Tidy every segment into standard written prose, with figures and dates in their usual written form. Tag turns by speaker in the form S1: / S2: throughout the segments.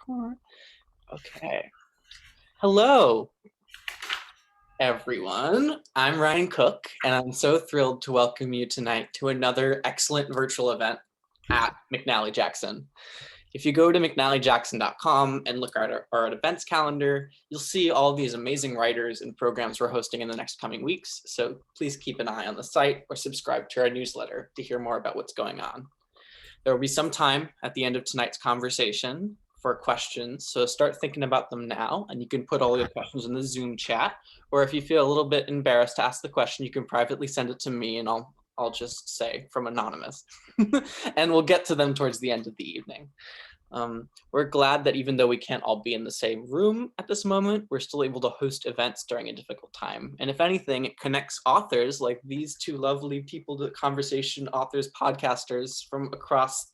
S1: Record. Okay. Hello, everyone. I'm Ryan Cook, and I'm so thrilled to welcome you tonight to another excellent virtual event at McNally Jackson. If you go to mcnallyjackson.com and look at our events calendar, you'll see all these amazing writers and programs we're hosting in the next coming weeks. So please keep an eye on the site or subscribe to our newsletter to hear more about what's going on. There will be some time at the end of tonight's conversation for questions, so start thinking about them now, and you can put all your questions in the Zoom chat, or if you feel a little bit embarrassed to ask the question, you can privately send it to me, and I'll just say from anonymous, and we'll get to them towards the end of the evening. We're glad that even though we can't all be in the same room at this moment, we're still able to host events during a difficult time. And if anything, it connects authors like these two lovely people to conversation authors, podcasters from across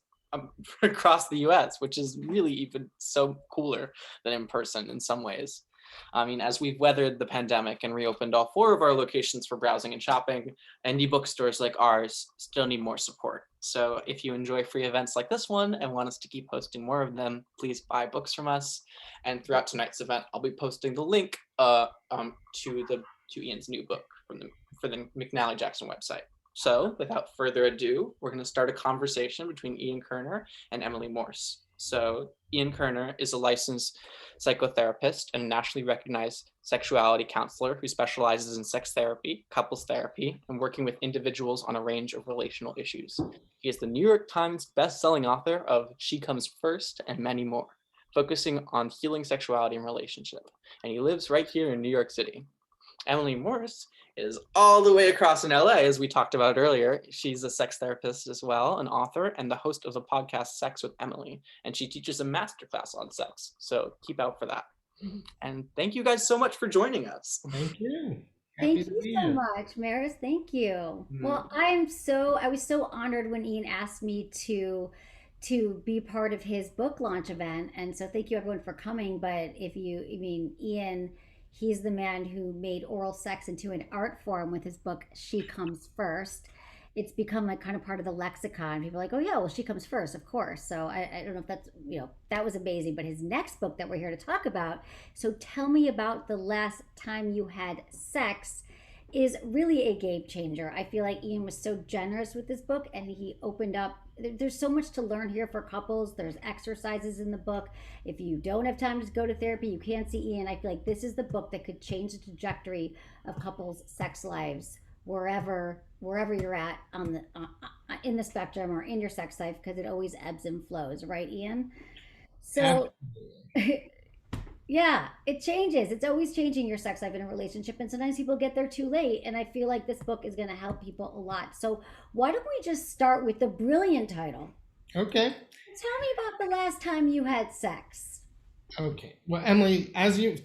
S1: the US, which is really even so cooler than in person in some ways. I mean, as we've weathered the pandemic and reopened all 4 of our locations for browsing and shopping, indie bookstores like ours still need more support. So if you enjoy free events like this one and want us to keep hosting more of them, please buy books from us. And throughout tonight's event, I'll be posting the link to Ian's new book for the McNally Jackson website. So without further ado, we're going to start a conversation between Ian Kerner and Emily Morse. So Ian Kerner is a licensed psychotherapist and nationally recognized sexuality counselor who specializes in sex therapy, couples therapy, and working with individuals on a range of relational issues. He is the New York Times best-selling author of She Comes First and many more, focusing on healing sexuality and relationship. And he lives right here in New York City. Emily Morse is all the way across in LA, as we talked about earlier. She's a sex therapist as well, an author, and the host of the podcast Sex with Emily. And she teaches a masterclass on sex. So keep out for that. And thank you guys so much for joining us.
S2: Thank you.
S3: Thank you so much, Maris. Thank you. Well, I was so honored when Ian asked me to be part of his book launch event. And so thank you everyone for coming. But Ian, he's the man who made oral sex into an art form with his book She Comes First. It's become like kind of part of the lexicon. People are like, oh yeah, well, she comes first, of course. So I don't know if that's, that was amazing. But his next book that we're here to talk about, so tell me about the last time you had sex, is really a game changer. I feel like Ian was so generous with this book, and he opened up. There's so much to learn here for couples. There's exercises in the book. If you don't have time to go to therapy, you can't see Ian. I feel like this is the book that could change the trajectory of couples' sex lives wherever you're at on the in the spectrum or in your sex life, because it always ebbs and flows, right, Ian? So yeah, it changes. It's always changing, your sex life in a relationship, and sometimes people get there too late, and I feel like this book is going to help people a lot. So why don't we just start with the brilliant title?
S2: Okay.
S3: Tell me about the last time you had sex.
S2: Okay. Well, Emily,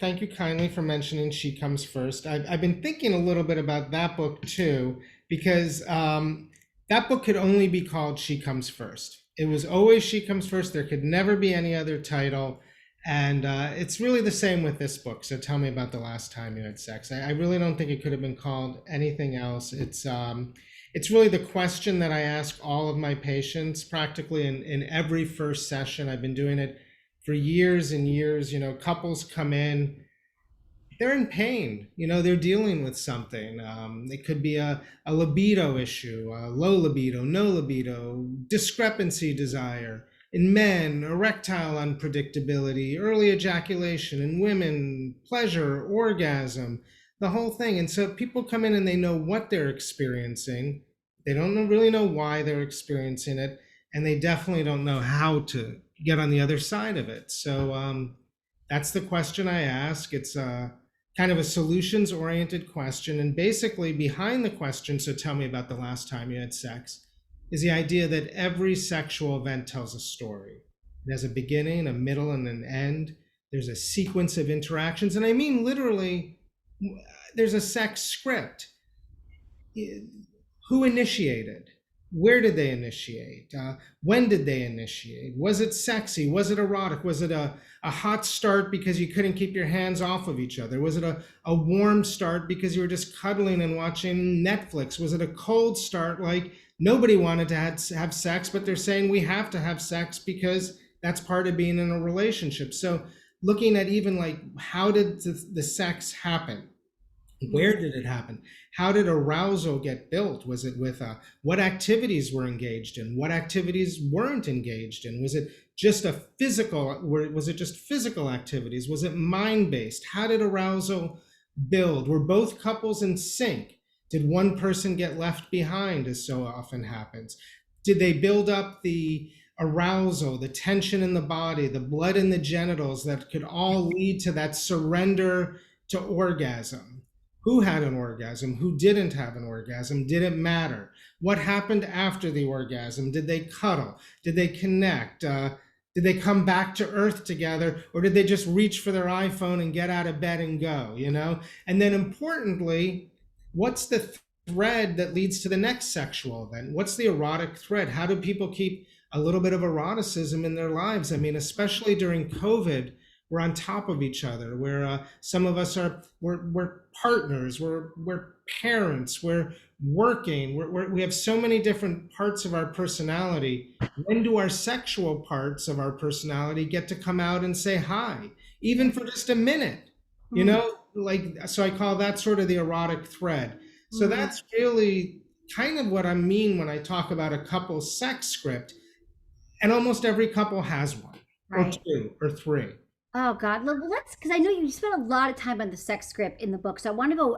S2: thank you kindly for mentioning She Comes First. I've been thinking a little bit about that book too, because that book could only be called She Comes First. It was always She Comes First. There could never be any other title. And it's really the same with this book. So tell me about the last time you had sex. I really don't think it could have been called anything else. It's really the question that I ask all of my patients practically in every first session. I've been doing it for years and years. Couples come in, they're in pain. They're dealing with something. It could be a libido issue, low libido, no libido, discrepancy desire. In men, erectile unpredictability, early ejaculation. In women, pleasure, orgasm, the whole thing. And so people come in and they know what they're experiencing. They don't really know why they're experiencing it. And they definitely don't know how to get on the other side of it. So that's the question I ask. It's kind of a solutions-oriented question. And basically behind the question, so tell me about the last time you had sex, is the idea that every sexual event tells a story. It has a beginning, a middle, and an end. There's a sequence of interactions. And I mean literally, there's a sex script. Who initiated? Where did they initiate? When did they initiate? Was it sexy? Was it erotic? Was it a hot start because you couldn't keep your hands off of each other? Was it a warm start because you were just cuddling and watching Netflix? Was it a cold start like nobody wanted to have sex, but they're saying we have to have sex because That's part of being in a relationship. So looking at even like, how did the sex happen? Where did it happen? How did arousal get built? Was it with what activities were engaged in? What activities weren't engaged in? Was it just a physical, was it just physical activities? Was it mind based? How did arousal build? Were both couples in sync? Did one person get left behind, as so often happens? Did they build up the arousal, the tension in the body, the blood in the genitals that could all lead to that surrender to orgasm? Who had an orgasm? Who didn't have an orgasm? Did it matter? What happened after the orgasm? Did they cuddle? Did they connect? Did they come back to earth together, or did they just reach for their iPhone and get out of bed and go, you know? And then importantly, what's the thread that leads to the next sexual event? What's the erotic thread? How do people keep a little bit of eroticism in their lives? I mean, especially during COVID, we're on top of each other, where some of us we're partners, we're parents, we're working, we have so many different parts of our personality. When do our sexual parts of our personality get to come out and say hi, even for just a minute? You know, like, so I call that sort of the erotic thread. So that's really kind of what I mean when I talk about a couple's sex script. And almost every couple has one, or two, or three.
S3: Oh God, let's, because I know you spent a lot of time on the sex script in the book. So I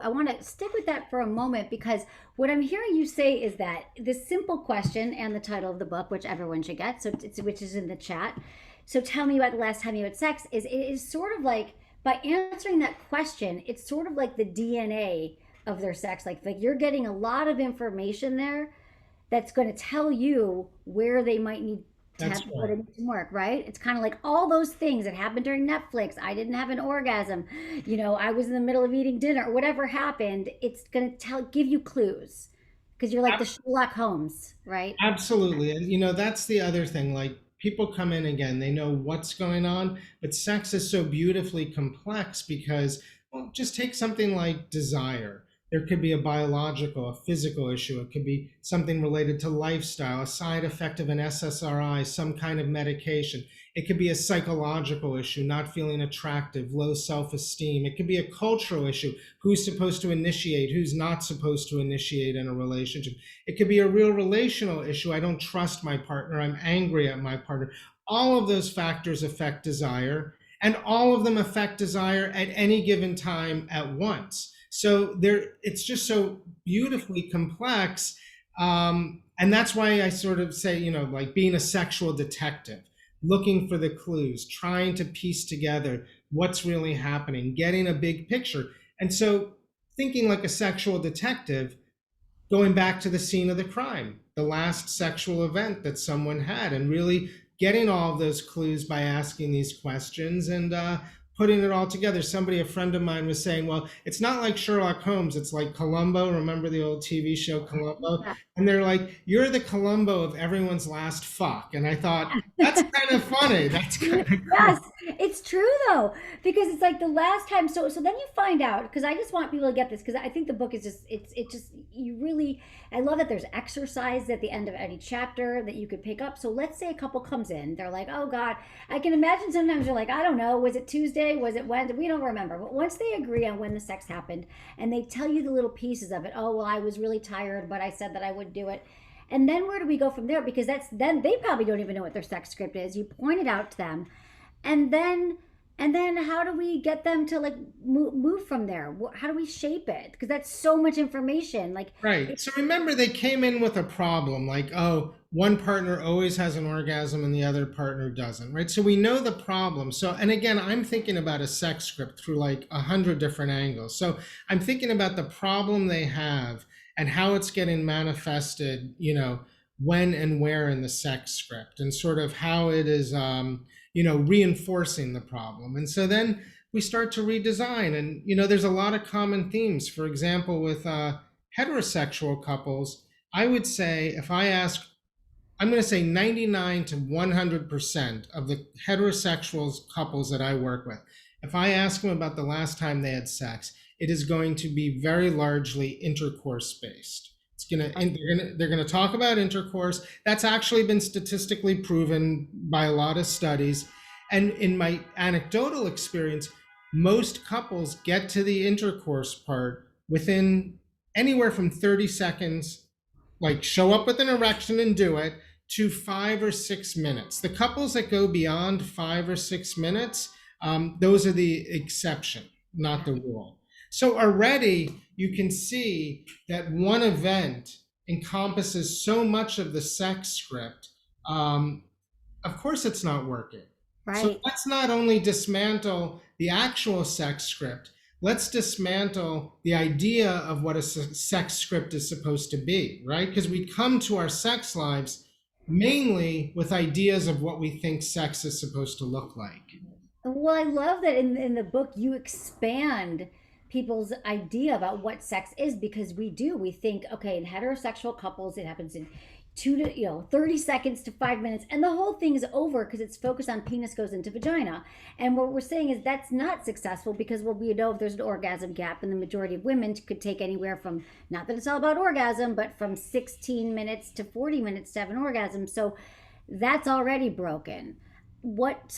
S3: want to stick with that for a moment, because what I'm hearing you say is that this simple question and the title of the book, which everyone should get, so which is in the chat. So tell me about the last time you had sex, it is sort of like, by answering that question, it's sort of like the DNA of their sex. Like you're getting a lot of information there that's going to tell you where they might need to have to put in some work, right? It's kind of like all those things that happened during Netflix. I didn't have an orgasm. You know, I was in the middle of eating dinner, or whatever happened. It's going to give you clues, because you're like the Sherlock Holmes, right?
S2: Absolutely. And, you know, that's the other thing. Like, people come in again, they know what's going on, but sex is so beautifully complex because, well, just take something like desire. There could be a biological, a physical issue. It could be something related to lifestyle, a side effect of an SSRI, some kind of medication. It could be a psychological issue, not feeling attractive, low self-esteem. It could be a cultural issue, who's supposed to initiate, who's not supposed to initiate in a relationship. It could be a real relational issue. I don't trust my partner. I'm angry at my partner. All of those factors affect desire, and all of them affect desire at any given time at once. So it's just so beautifully complex. And that's why I sort of say, you know, like being a sexual detective, looking for the clues, trying to piece together what's really happening, getting a big picture. And so thinking like a sexual detective, going back to the scene of the crime, the last sexual event that someone had, and really getting all of those clues by asking these questions and putting it all together. A friend of mine was saying, well, it's not like Sherlock Holmes, it's like Columbo. Remember the old TV show Columbo?
S3: Yeah.
S2: And they're like, you're the Columbo of everyone's last fuck. And I thought, that's kind of funny. That's kind of cool.
S3: Yes, it's true though, because it's like the last time. So then you find out, because I just want people to get this, because I think the book is just, it just, you really, I love that there's exercise at the end of any chapter that you could pick up. So let's say a couple comes in, they're like, oh God, I can imagine sometimes you're like, I don't know, was it Tuesday? Was it Wednesday? We don't remember. But once they agree on when the sex happened and they tell you the little pieces of it, oh, well, I was really tired, but I said that I would do it. And then where do we go from there? Because then they probably don't even know what their sex script is. You point it out to them, and then how do we get them to like move from there? How do we shape it? Because that's so much information. Like,
S2: right. So remember, they came in with a problem, like, oh, one partner always has an orgasm and the other partner doesn't, right? So we know the problem. So, and again, I'm thinking about a sex script through like 100 different angles. So I'm thinking about the problem they have and how it's getting manifested, you know, when and where in the sex script, and sort of how it is, you know, reinforcing the problem. And so then we start to redesign. And, you know, there's a lot of common themes. For example, with heterosexual couples, I would say, if I ask, I'm going to say 99 to 100% of the heterosexual couples that I work with, if I ask them about the last time they had sex, it is going to be very largely intercourse based. It's They're gonna talk about intercourse. That's actually been statistically proven by a lot of studies. And in my anecdotal experience, most couples get to the intercourse part within anywhere from 30 seconds, like show up with an erection and do it, to 5 or 6 minutes. The couples that go beyond 5 or 6 minutes, those are the exception, not the rule. So already you can see that one event encompasses so much of the sex script. Of course, it's not working.
S3: Right.
S2: So let's not only dismantle the actual sex script, let's dismantle the idea of what a sex script is supposed to be, right? Because we come to our sex lives mainly with ideas of what we think sex is supposed to look like.
S3: Well, I love that in the book you expand people's idea about what sex is, because we think, okay, in heterosexual couples it happens in 30 seconds to 5 minutes, and the whole thing is over because it's focused on penis goes into vagina. And what we're saying is that's not successful, because we know if there's an orgasm gap, and the majority of women could take anywhere from, not that it's all about orgasm, but from 16 minutes to 40 minutes to have an orgasm. So that's already broken. What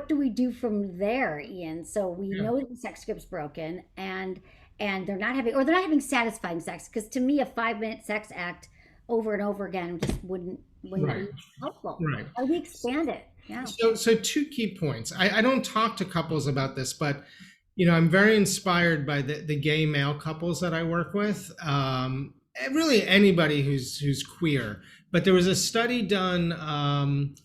S3: do we do from there, Ian? So we know that the sex script's broken, and they're not having satisfying sex, because to me a 5-minute sex act over and over again just wouldn't
S2: Right.
S3: be helpful.
S2: Right.
S3: How do we expand it? Yeah.
S2: So two key points. I don't talk to couples about this, but I'm very inspired by the gay male couples that I work with. Really anybody who's queer. But there was a study done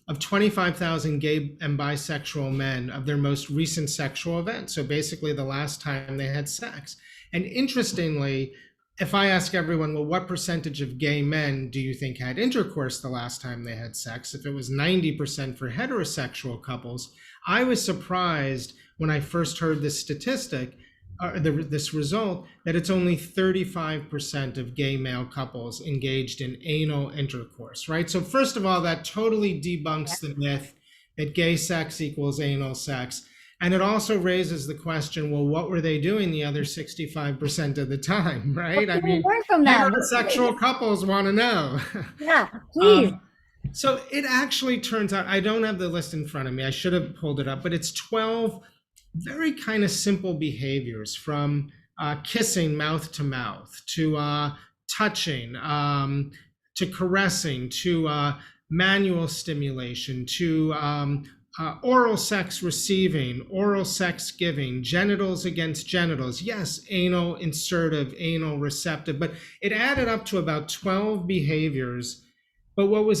S2: of 25,000 gay and bisexual men of their most recent sexual event. So basically the last time they had sex. And interestingly, if I ask everyone, well, what percentage of gay men do you think had intercourse the last time they had sex? If it was 90% for heterosexual couples, I was surprised when I first heard this statistic, this result, that it's only 35% of gay male couples engaged in anal intercourse, right? So first of all, that totally debunks the myth that gay sex equals anal sex. And it also raises the question, well, what were they doing the other 65% of the time, right?
S3: What can we learn from them?
S2: Heterosexual couples want to know.
S3: Yeah, please.
S2: So it actually turns out, I don't have the list in front of me, I should have pulled it up, but it's 12 very kind of simple behaviors, from kissing mouth to mouth, to touching, to caressing, to manual stimulation, to oral sex receiving, oral sex giving, genitals against genitals. Yes, anal insertive, anal receptive, but it added up to about 12 behaviors. But what was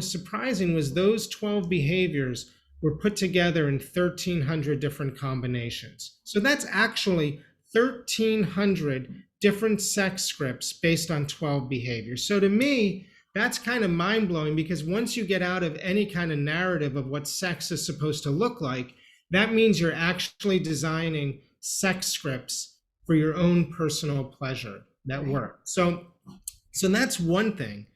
S2: surprising was those 12 behaviors were put together in 1,300 different combinations. So that's actually 1,300 different sex scripts based on 12 behaviors. So to me, that's kind of mind-blowing, because once you get out of any kind of narrative of what sex is supposed to look like, that means you're actually designing sex scripts for your own personal pleasure that work. So that's one thing.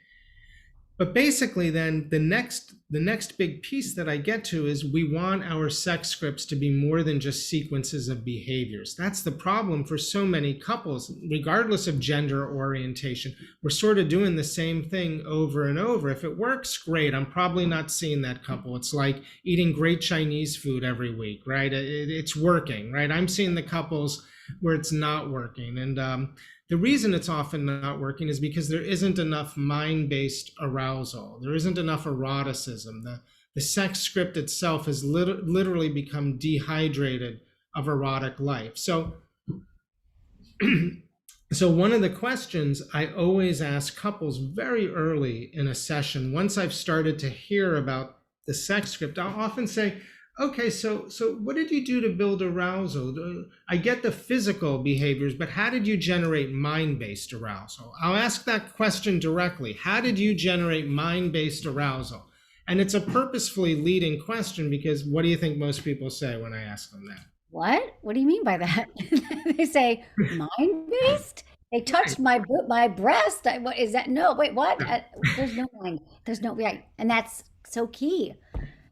S2: But basically then the next big piece that I get to is we want our sex scripts to be more than just sequences of behaviors. That's the problem for so many couples, regardless of gender orientation. We're sort of doing the same thing over and over. If it works, great. I'm probably not seeing that couple. It's like eating great Chinese food every week, right? It's working, right? I'm seeing the couples where it's not working. And the reason it's often not working is because there isn't enough mind-based arousal. There isn't enough eroticism. The sex script itself has literally become dehydrated of erotic life. So one of the questions I always ask couples very early in a session, once I've started to hear about the sex script, I'll often say, okay, so what did you do to build arousal? I get the physical behaviors, but how did you generate mind-based arousal? I'll ask that question directly. How did you generate mind-based arousal? And it's a purposefully leading question, because what do you think most people say when I ask them that?
S3: What? What do you mean by that? They say, mind-based? They touched my breast. What is that? No, wait, what? There's no mind. There's no, right. And that's so key.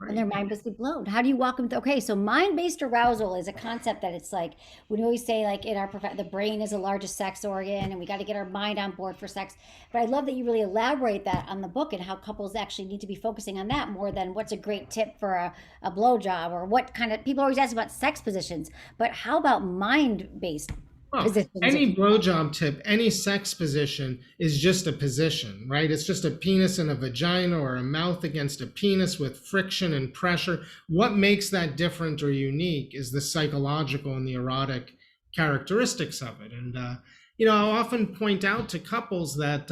S3: And their mind must be blown. How do you walk them through? Okay, so mind-based arousal is a concept that it's like we always say, like in our the brain is the largest sex organ, and we got to get our mind on board for sex. But I love that you really elaborate that on the book and how couples actually need to be focusing on that more than what's a great tip for a blowjob or what kind of people always ask about sex positions. But how about mind-based
S2: Well,
S3: positions?
S2: any blowjob tip, any sex position is just a position, right? It's just a penis and a vagina or a mouth against a penis with friction and pressure. What makes that different or unique is the psychological and the erotic characteristics of it. And, I'll often point out to couples that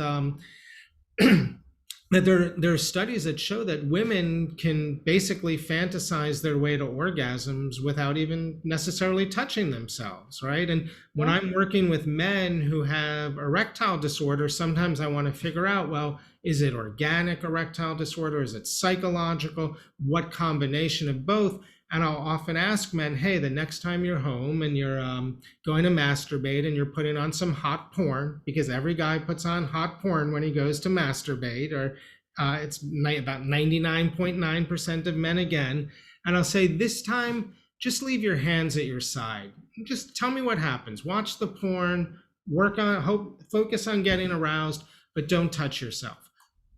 S2: that there are studies that show that women can basically fantasize their way to orgasms without even necessarily touching themselves, right? And when I'm working with men who have erectile disorder, sometimes I want to figure out, well, is it organic erectile disorder? Is it psychological? What combination of both? And I'll often ask men, hey, the next time you're home and you're going to masturbate and you're putting on some hot porn, because every guy puts on hot porn when he goes to masturbate, or it's about 99.9% of men again. And I'll say, this time, just leave your hands at your side. Just tell me what happens. Watch the porn, focus on getting aroused, but don't touch yourself.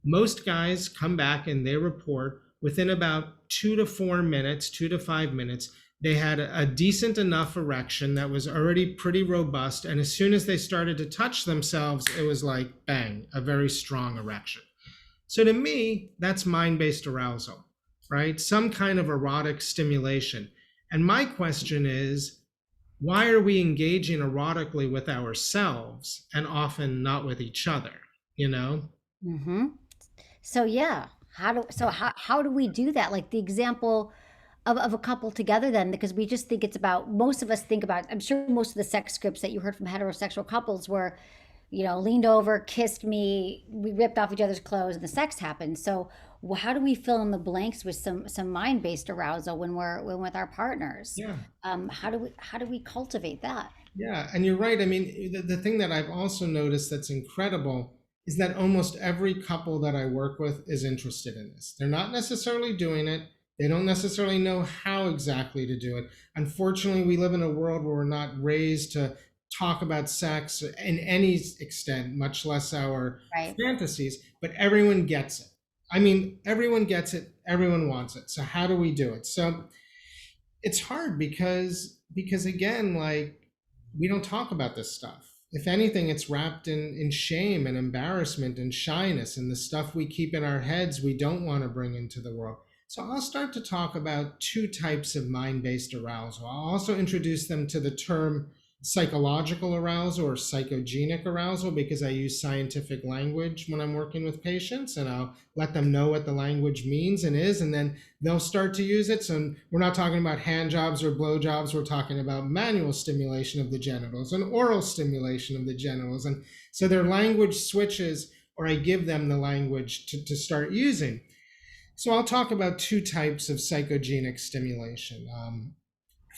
S2: Most guys come back and they report within about 2 to 4 minutes, 2 to 5 minutes, they had a decent enough erection that was already pretty robust. And as soon as they started to touch themselves, it was like, bang, a very strong erection. So to me, that's mind-based arousal, right? Some kind of erotic stimulation. And my question is, why are we engaging erotically with ourselves and often not with each other,
S3: Mm-hmm. So yeah, how do we do that? Like the example of a couple together then, because we just think it's about, most of us think about, I'm sure most of the sex scripts that you heard from heterosexual couples were, leaned over, kissed me, we ripped off each other's clothes and the sex happened. So how do we fill in the blanks with some mind-based arousal when we're with our partners?
S2: Yeah.
S3: How do we cultivate that?
S2: Yeah, and you're right. I mean, the thing that I've also noticed that's incredible is that almost every couple that I work with is interested in this. They're not necessarily doing it. They don't necessarily know how exactly to do it. Unfortunately, we live in a world where we're not raised to talk about sex in any extent, much less our fantasies, but everyone gets it. I mean, everyone gets it. Everyone wants it. So how do we do it? So it's hard because again, like, we don't talk about this stuff. If anything, it's wrapped in shame and embarrassment and shyness and the stuff we keep in our heads we don't want to bring into the world. So I'll start to talk about 2 types of mind-based arousal. I'll also introduce them to the term psychological arousal or psychogenic arousal, because I use scientific language when I'm working with patients, and I'll let them know what the language means and is, and then they'll start to use it. So we're not talking about hand jobs or blow jobs. We're talking about manual stimulation of the genitals and oral stimulation of the genitals. And so their language switches, or I give them the language to start using. So I'll talk about 2 types of psychogenic stimulation.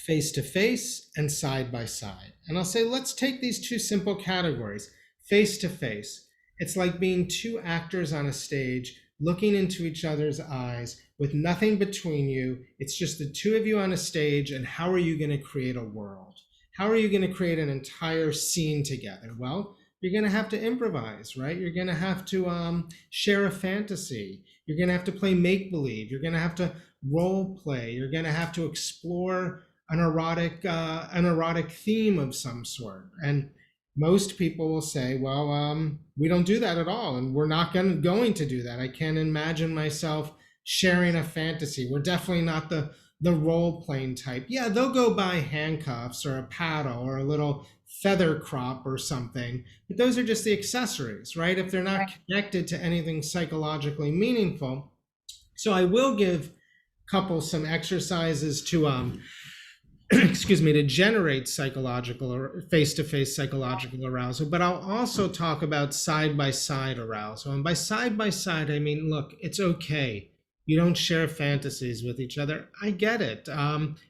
S2: Face-to-face and side-by-side. And I'll say, let's take these 2 simple categories. Face-to-face. It's like being 2 actors on a stage looking into each other's eyes with nothing between you. It's just the 2 of you on a stage, and how are you going to create a world? How are you going to create an entire scene together? Well, you're going to have to improvise, right? You're going to have to share a fantasy. You're going to have to play make-believe. You're going to have to role play. You're going to have to explore an erotic theme of some sort. And most people will say, well, we don't do that at all, and we're not going to do that. I can't imagine myself sharing a fantasy. We're definitely not the role playing type. Yeah, they'll go buy handcuffs or a paddle or a little feather crop or something, but those are just the accessories, right? If they're not connected to anything psychologically meaningful. So I will give couples some exercises to to generate psychological or face-to-face psychological arousal. But I'll also talk about side-by-side arousal. And by side-by-side, I mean, look, it's okay. You don't share fantasies with each other. I get it.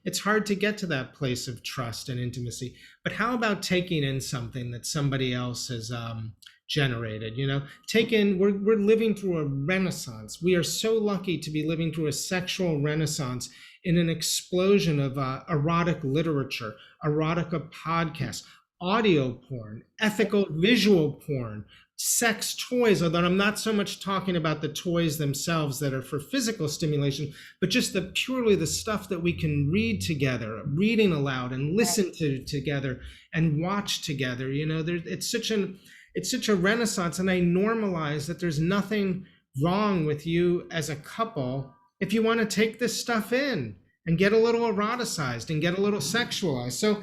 S2: It's hard to get to that place of trust and intimacy. But how about taking in something that somebody else has generated. We're living through a renaissance. We are so lucky to be living through a sexual renaissance in an explosion of erotic literature, erotica podcasts, audio porn, ethical visual porn, sex toys, although I'm not so much talking about the toys themselves that are for physical stimulation, but just purely the stuff that we can read together, reading aloud and listen to together and watch together. It's such a renaissance, and I normalize that there's nothing wrong with you as a couple if you want to take this stuff in and get a little eroticized and get a little sexualized. So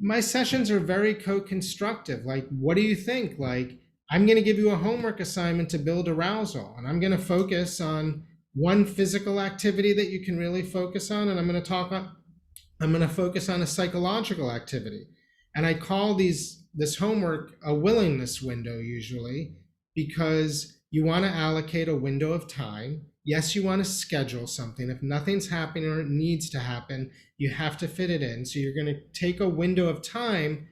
S2: my sessions are very co-constructive. Like, what do you think? Like, I'm going to give you a homework assignment to build arousal, and I'm going to focus on one physical activity that you can really focus on, and I'm going to focus on a psychological activity. And I call this homework a willingness window usually, because you want to allocate a window of time. Yes, you want to schedule something. If nothing's happening or it needs to happen, you have to fit it in. So you're going to take a window of time,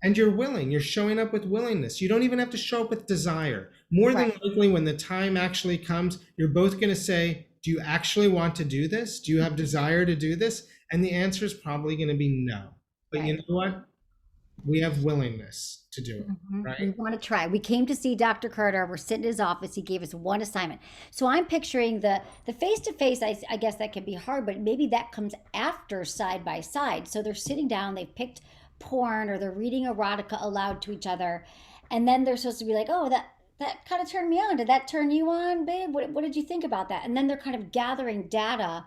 S2: and you're showing up with willingness. You don't even have to show up with desire. More than likely, when the time actually comes, you're both going to say, do you actually want to do this? Do you have desire to do this? And the answer is probably going to be no. But you know what? We have willingness to do it, right?
S3: We want to try. We came to see Dr. Carter. We're sitting in his office. He gave us one assignment. So I'm picturing the face-to-face, I guess that can be hard, but maybe that comes after side by side. So they're sitting down, they've picked porn, or they're reading erotica aloud to each other. And then they're supposed to be like, oh, that kind of turned me on. Did that turn you on, babe? What did you think about that? And then they're kind of gathering data,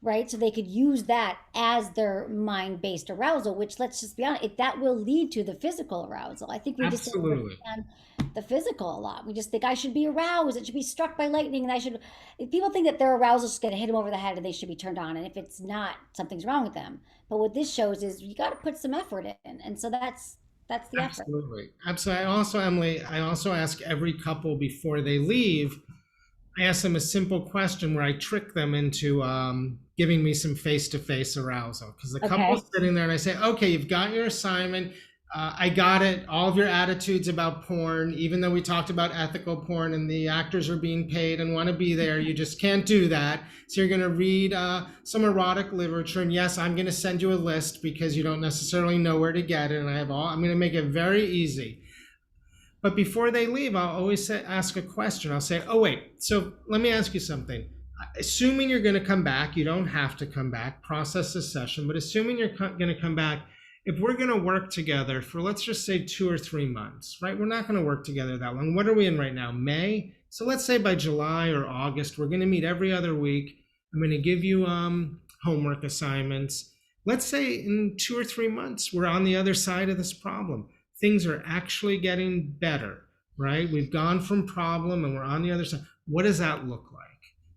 S3: right? So they could use that as their mind-based arousal, which, let's just be honest, that will lead to the physical arousal. I think we just don't understand the physical a lot. We just think I should be aroused. It should be struck by lightning. And people think that their arousal is going to hit them over the head and they should be turned on. And if it's not, something's wrong with them. But what this shows is you got to put some effort in. And so that's the effort.
S2: Absolutely. Emily, I also ask every couple before they leave, I ask them a simple question where I trick them into giving me some face-to-face arousal. Because the couple's sitting there and I say, okay, you've got your assignment. I got it. All of your attitudes about porn, even though we talked about ethical porn and the actors are being paid and want to be there, you just can't do that. So you're going to read some erotic literature. And yes, I'm going to send you a list because you don't necessarily know where to get it. And I'm going to make it very easy. But before they leave, I'll always ask a question. I'll say, oh, wait, so let me ask you something. Assuming you're going to come back, you don't have to come back, process this session, but assuming you're going to come back, if we're going to work together for, let's just say 2 or 3 months, right? We're not going to work together that long. What are we in right now? May? So let's say by July or August, we're going to meet every other week. I'm going to give you homework assignments. Let's say in 2 or 3 months, we're on the other side of this problem. Things are actually getting better, right? We've gone from problem and we're on the other side. What does that look like?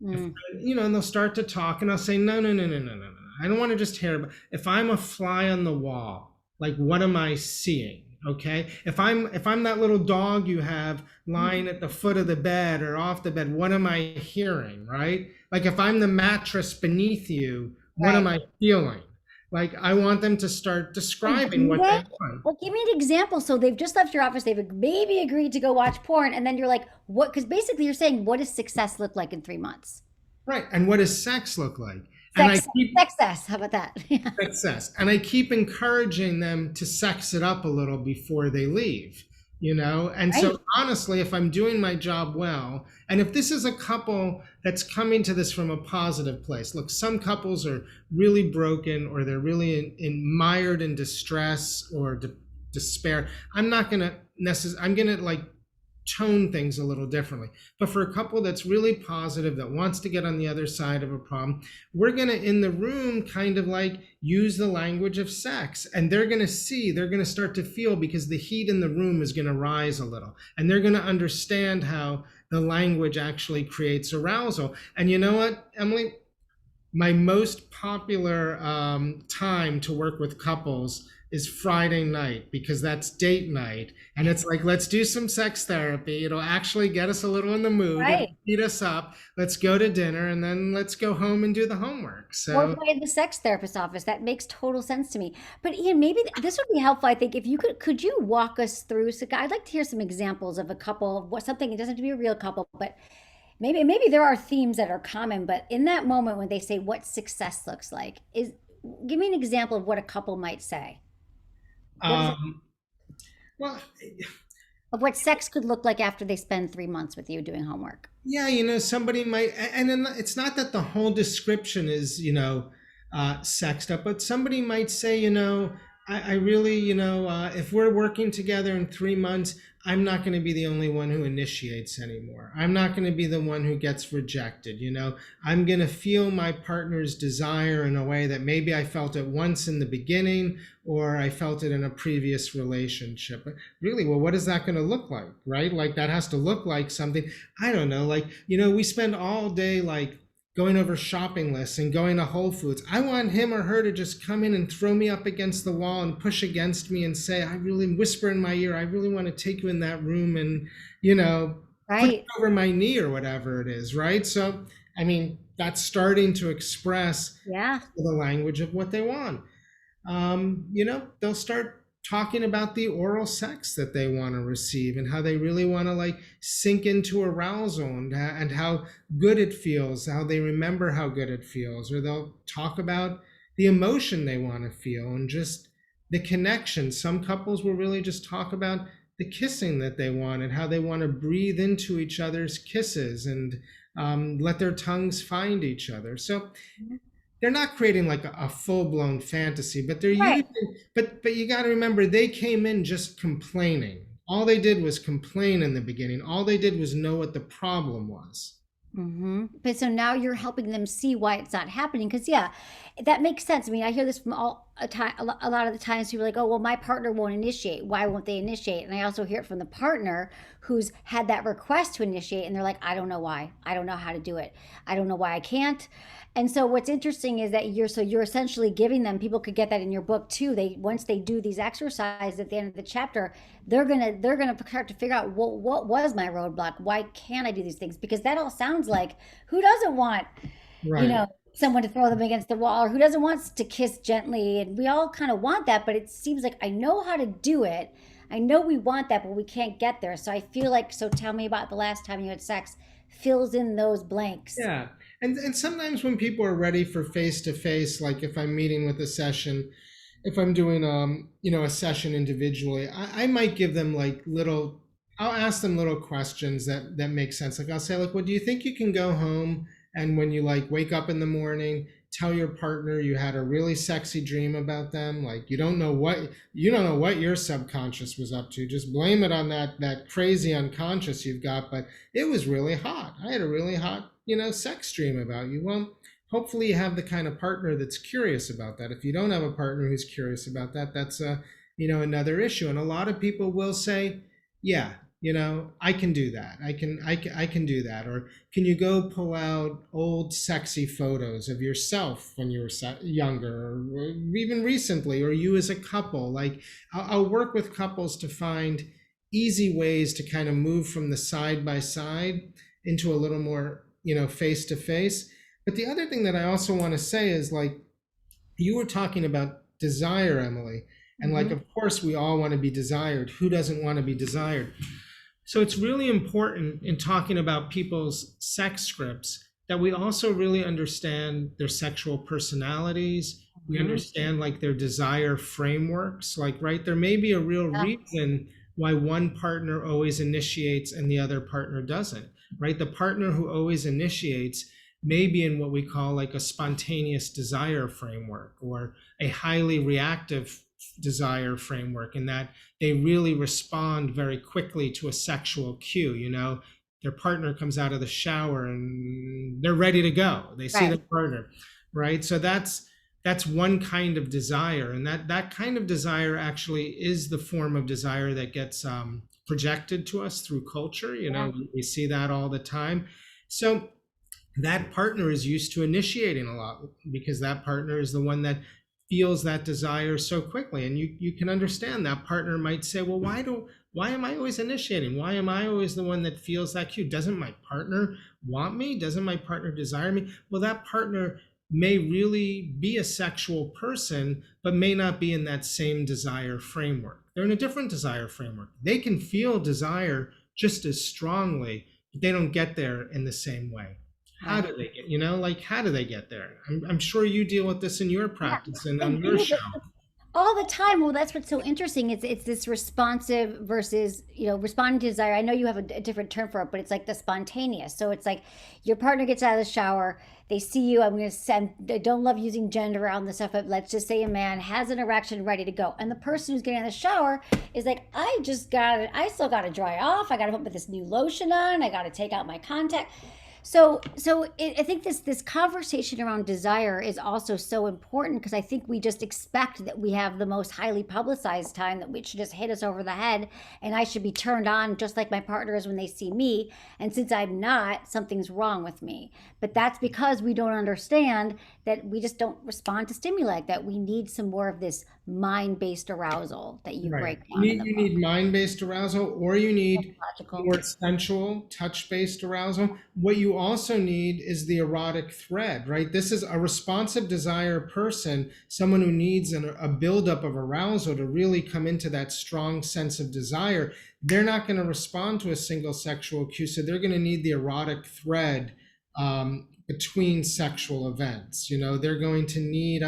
S2: And they'll start to talk and I'll say, no. I don't want to just hear about, if I'm a fly on the wall, like, what am I seeing? Okay. If I'm that little dog you have lying at the foot of the bed or off the bed, what am I hearing? Right? Like, if I'm the mattress beneath you, what am I feeling? Like, I want them to start describing what they want.
S3: Well, give me an example. So they've just left your office. They've maybe agreed to go watch porn. And then you're like, what? Because basically you're saying, what does success look like in 3 months?
S2: Right. And what does sex look like?
S3: Success. How about that?
S2: Success. And I keep encouraging them to sex it up a little before they leave, And so honestly, if I'm doing my job well, and if this is a couple that's coming to this from a positive place, look, some couples are really broken or they're really mired in distress or despair. I'm going to tone things a little differently. But for a couple that's really positive, that wants to get on the other side of a problem, we're going to, in the room, kind of use the language of sex. And they're going to start to feel, because the heat in the room is going to rise a little. And they're going to understand how the language actually creates arousal. And you know what, Emily? My most popular time to work with couples is Friday night because that's date night. And it's like, let's do some sex therapy. It'll actually get us a little in the mood. It'll
S3: Right.
S2: heat us up. Let's go to dinner and then let's go home and do the homework.
S3: Or
S2: So,
S3: play in the sex therapist office. That makes total sense to me. But Ian, maybe this would be helpful. I think if you could you walk us through? So I'd like to hear some examples of a couple of what something. It doesn't have to be a real couple, but maybe there are themes that are common. But in that moment when they say what success looks like, is give me an example of what a couple might say. What is it,
S2: um, well,
S3: of what sex could look like after they spend 3 months with you doing homework?
S2: yeah, somebody might, and then it's not that the whole description is, sexed up, but somebody might say, I really, if we're working together in 3 months, I'm not going to be the only one who initiates anymore. I'm not going to be the one who gets rejected. I'm going to feel my partner's desire in a way that maybe I felt it once in the beginning, or I felt it in a previous relationship. But really, well, what is that going to look like, right? Like that has to look like something, I don't know, like, we spend all day like going over shopping lists and going to Whole Foods. I want him or her to just come in and throw me up against the wall and push against me and say, I really whisper in my ear, I really want to take you in that room and, put it
S3: Right.
S2: over my knee or whatever it is, right? So, I mean, that's starting to express
S3: Yeah.
S2: the language of what they want. They'll start talking about the oral sex that they want to receive and how they really want to like sink into arousal and how good it feels, how they remember how good it feels, or they'll talk about the emotion they want to feel and just the connection. Some couples will really just talk about the kissing that they want and how they want to breathe into each other's kisses and let their tongues find each other. So they're not creating like a full-blown fantasy, but they're
S3: Right.
S2: using, but you got to remember they came in just complaining. All they did was complain in the beginning. All they did was know what the problem was.
S3: But so now you're helping them see why it's not happening. Because yeah, that makes sense. I mean, I hear this from all a time. A lot of the times, people are like, "Oh, well, my partner won't initiate. Why won't they initiate?" And I also hear it from the partner who's had that request to initiate, and they're like, "I don't know why. I don't know how to do it. I don't know why I can't." And so what's interesting is that you're essentially giving them. People could get that in your book too. They once they do these exercises at the end of the chapter, they're gonna start to figure out what was my roadblock. Why can't I do these things? Because that all sounds like who doesn't want you
S2: Right.
S3: know someone to throw them against the wall, or who doesn't want to kiss gently, and we all kind of want that, but it seems like I know how to do it. I know we want that, but we can't get there. So I feel like, so tell me about the last time you had sex fills in those blanks.
S2: Yeah. And sometimes when people are ready for face to face, like if I'm meeting with a session, if I'm doing a session individually, I might give them like little, I'll ask them little questions that make sense. Like I'll say, like, well, do you think you can go home and when you like wake up in the morning, tell your partner you had a really sexy dream about them? Like you don't know what your subconscious was up to. Just blame it on that crazy unconscious you've got, but it was really hot. I had a really hot, sex dream about you. Well, hopefully you have the kind of partner that's curious about that. If you don't have a partner who's curious about that, that's another issue. And a lot of people will say, yeah, I can do that. I can do that. Or can you go pull out old sexy photos of yourself when you were younger, or even recently, or you as a couple? Like I'll work with couples to find easy ways to kind of move from the side by side into a little more, face to face. But the other thing that I also want to say is like you were talking about desire, Emily. And like,
S3: Hmm.
S2: of course, we all want to be desired. Who doesn't want to be desired? So it's really important in talking about people's sex scripts that we also really understand their sexual personalities. We
S3: Hmm.
S2: understand like their desire frameworks. Like, right, there may be a real
S3: Yeah.
S2: reason why one partner always initiates and the other partner doesn't, right? The partner who always initiates may be in what we call like a spontaneous desire framework or a highly reactive desire framework, in that they really respond very quickly to a sexual cue. Their partner comes out of the shower and they're ready to go. They see their
S3: Right.
S2: partner, right? So that's one kind of desire, and that kind of desire actually is the form of desire that gets projected to us through culture.
S3: Yeah.
S2: We see that all the time. So that partner is used to initiating a lot because that partner is the one that feels that desire so quickly. And you can understand that partner might say, well, why am I always initiating? Why am I always the one that feels that cue? Doesn't my partner want me? Doesn't my partner desire me? Well, that partner may really be a sexual person, but may not be in that same desire framework. They're in a different desire framework. They can feel desire just as strongly, but they don't get there in the same way. How
S3: Right.
S2: do they get, like, how do they get there? I'm sure you deal with this in your
S3: Yeah,
S2: practice and
S3: I
S2: on your
S3: do,
S2: show.
S3: but all the time. Well, that's what's so interesting. It's this responsive versus, responding to desire. I know you have a different term for it, but it's like the spontaneous. So it's like your partner gets out of the shower, they see you. I'm going to send. I don't love using gender around this stuff, but let's just say a man has an erection ready to go, and the person who's getting out of the shower is like, I just got it. I still got to dry off. I got to put this new lotion on. I got to take out my contact. I think this conversation around desire is also so important because I think we just expect that we have the most highly publicized time, that we should just hit us over the head, and I should be turned on just like my partner is when they see me. And since I'm not, something's wrong with me. But that's because we don't understand that we just don't respond to stimuli like that. We need some more of this mind-based arousal that you
S2: Right.
S3: break down in the
S2: You
S3: book.
S2: need mind-based arousal, or you need
S3: Logical.
S2: more sensual, touch-based arousal. What you also need is the erotic thread, right? This is a responsive desire person, someone who needs a buildup of arousal to really come into that strong sense of desire. They're not going to respond to a single sexual cue, so they're going to need the erotic thread between sexual events. They're going to need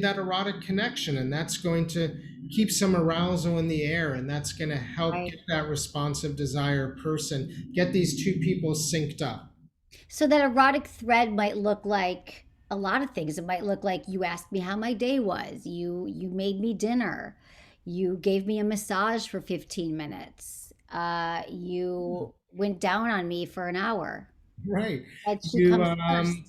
S2: that erotic connection, and that's going to keep some arousal in the air, and that's going to help
S3: Right.
S2: get that responsive desire person, get these two people synced up.
S3: So that erotic thread might look like a lot of things. It might look like you asked me how my day was. You made me dinner. You gave me a massage for 15 minutes. You went down on me for an hour.
S2: Right.
S3: And she
S2: You
S3: comes first.
S2: um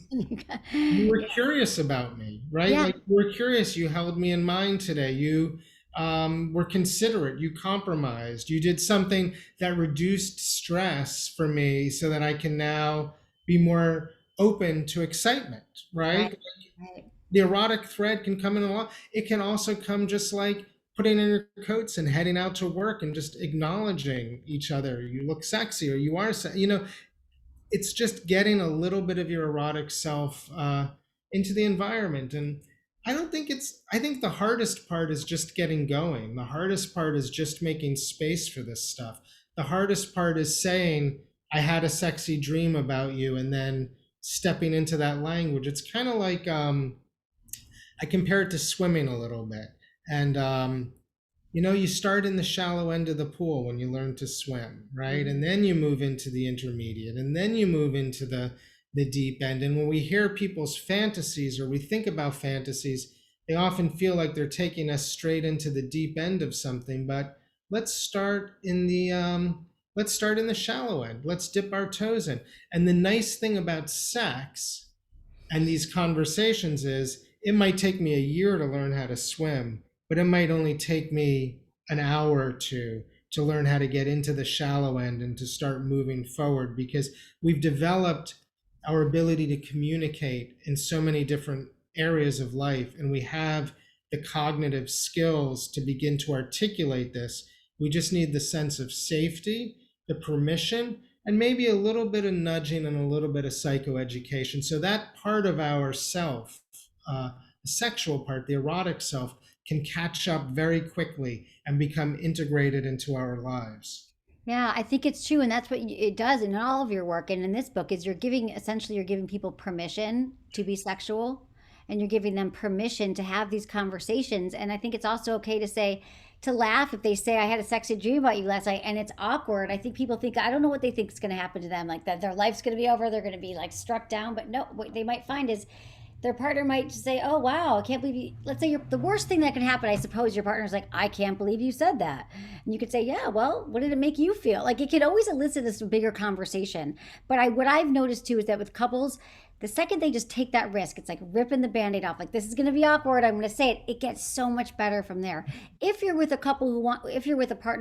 S2: you were curious about me, right?
S3: Yeah,
S2: Like, you were curious, you held me in mind today. You were considerate, you compromised, you did something that reduced stress for me so that I can now be more open to excitement,
S3: right,
S2: right?
S3: right,
S2: The erotic thread can come in a lot. It can also come just like putting in your coats and heading out to work and just acknowledging each other. You look sexy, or you are, it's just getting a little bit of your erotic self into the environment. And I think the hardest part is just getting going. The hardest part is just making space for this stuff. The hardest part is saying, I had a sexy dream about you, and then stepping into that language. It's kind of like, I compare it to swimming a little bit. And you start in the shallow end of the pool when you learn to swim, right? And then you move into the intermediate, and then you move into the deep end. And when we hear people's fantasies, or we think about fantasies, they often feel like they're taking us straight into the deep end of something. But let's start in the shallow end. Let's dip our toes in. And the nice thing about sex and these conversations is, it might take me a year to learn how to swim, but it might only take me an hour or two to learn how to get into the shallow end and to start moving forward, because we've developed our ability to communicate in so many different areas of life, and we have the cognitive skills to begin to articulate this. We just need the sense of safety, the permission, and maybe a little bit of nudging and a little bit of psychoeducation. So that part of our self, the sexual part, the erotic self, can catch up very quickly and become integrated into our lives.
S3: yeah, I think it's true, and that's what it does in all of your work. And in this book, is you're giving people permission to be sexual, and you're giving them permission to have these conversations. And I think it's also okay to say, to laugh if they say, I had a sexy dream about you last night, and it's awkward. I think people think, I don't know what they think is going to happen to them, like that their life's going to be over, they're going to be like struck down. But no, what they might find is their partner might just say, "Oh wow, I can't believe you." Let's say the worst thing that can happen, I suppose, your partner's like, "I can't believe you said that," and you could say, "Yeah, well, what did it make you feel?" Like it can always elicit this bigger conversation. But what I've noticed too is that with couples, the second they just take that risk, it's like ripping the band-aid off. Like, this is going to be awkward, I'm going to say it. It gets so much better from there. If you're with a partner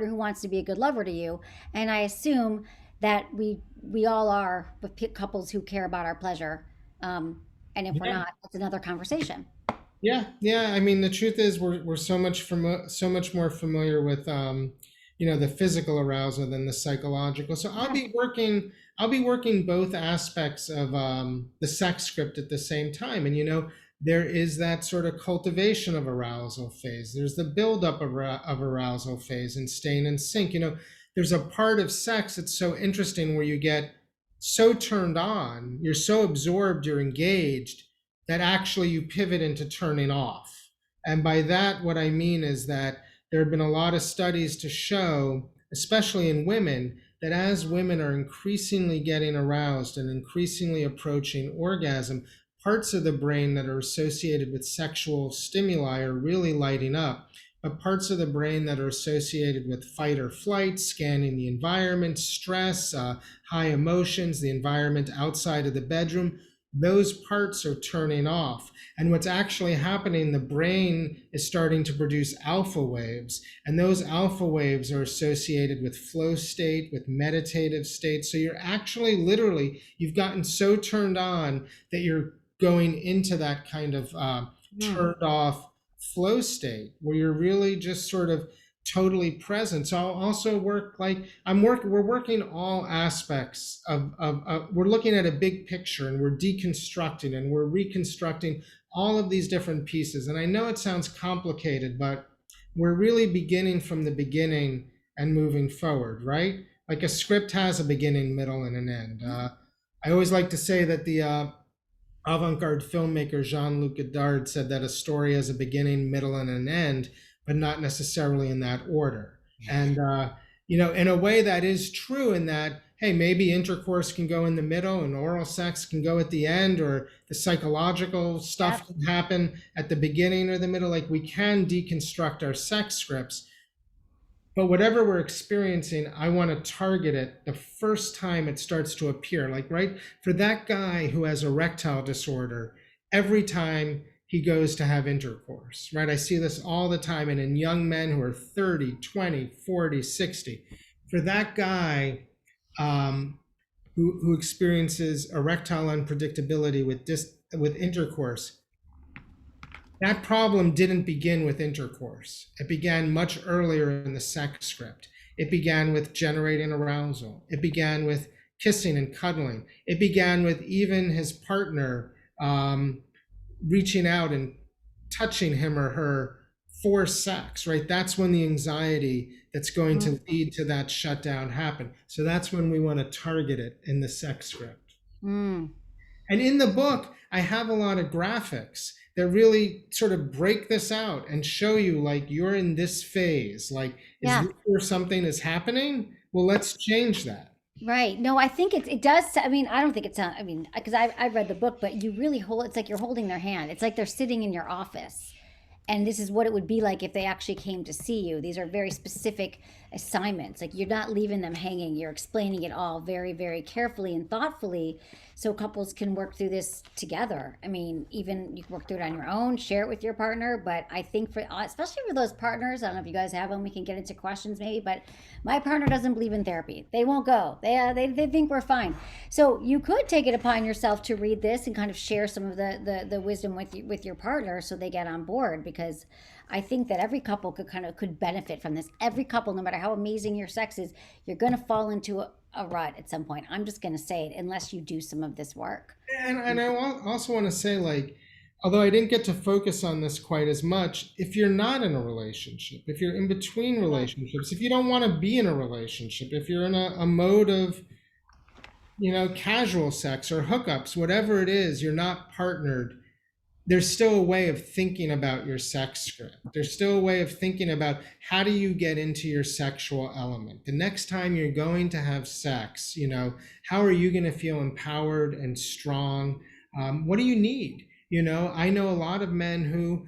S3: who wants to be a good lover to you, and I assume that we all are with couples who care about our pleasure. And if we're
S2: Yeah.
S3: not, it's another conversation.
S2: Yeah. I mean, the truth is, we're so much more familiar with the physical arousal than the psychological. So
S3: Yeah.
S2: I'll be working both aspects of the sex script at the same time. And there is that sort of cultivation of arousal phase. There's the buildup of arousal phase and staying in sync. There's a part of sex that's so interesting where you get so turned on, you're so absorbed, you're engaged that actually you pivot into turning off. And by that, what I mean is that there have been a lot of studies to show, especially in women, that as women are increasingly getting aroused and increasingly approaching orgasm, parts of the brain that are associated with sexual stimuli are really lighting up. But parts of the brain that are associated with fight or flight, scanning the environment, stress, high emotions, the environment outside of the bedroom, those parts are turning off. And what's actually happening, the brain is starting to produce alpha waves. And those alpha waves are associated with flow state, with meditative state. So you're actually literally, you've gotten so turned on that you're going into that kind of turned off flow state where you're really just sort of totally present. So I'll also work like we're working all aspects of we're looking at a big picture and we're deconstructing and we're reconstructing all of these different pieces. And I know it sounds complicated, but we're really beginning from the beginning and moving forward, right? Like a script has a beginning, middle, and an end. I always like to say that the avant-garde filmmaker Jean-Luc Godard said that a story has a beginning, middle, and an end, but not necessarily in that order. And in a way that is true in that, hey, maybe intercourse can go in the middle and oral sex can go at the end, or the psychological stuff can happen at the beginning or the middle. Like, we can deconstruct our sex scripts, but whatever we're experiencing, I want to target it the first time it starts to appear. Like, right, for that guy who has erectile disorder, every time he goes to have intercourse, right? I see this all the time. And in young men who are 30, 20, 40, 60, for that guy who experiences erectile unpredictability with intercourse, that problem didn't begin with intercourse. It began much earlier in the sex script. It began with generating arousal. It began with kissing and cuddling. It began with even his partner reaching out and touching him or her for sex, right? That's when the anxiety that's going to lead to that shutdown happened. So that's when we want to target it in the sex script. And in the book, I have a lot of graphics that really sort of break this out and show you, like, you're in this phase. Like, is this where something is happening? Well, let's change that.
S3: Right. No, I think it does. I mean, I don't think it's, I mean, because I've read the book, but you really hold, it's like you're holding their hand. It's like they're sitting in your office. And this is what it would be like if they actually came to see you. These are very specific assignments. Like, you're not leaving them hanging. You're explaining it all very, very carefully and thoughtfully so couples can work through this together. I mean, even you can work through it on your own, share it with your partner. But I think for, especially for those partners, I don't know if you guys have them, we can get into questions maybe, but my partner doesn't believe in therapy. They won't go. They think we're fine. So you could take it upon yourself to read this and kind of share some of the wisdom with your partner so they get on board, because I think that every couple could benefit from this. Every couple, no matter how amazing your sex is, you're going to fall into a rut at some point. I'm just going to say it, unless you do some of this work.
S2: And I also want to say, like, although I didn't get to focus on this quite as much, if you're not in a relationship, if you're in between relationships, if you don't want to be in a relationship, if you're in a mode of, casual sex or hookups, whatever it is, you're not partnered, there's still a way of thinking about your sex script. There's still a way of thinking about, how do you get into your sexual element? The next time you're going to have sex, how are you going to feel empowered and strong? What do you need? I know a lot of men who,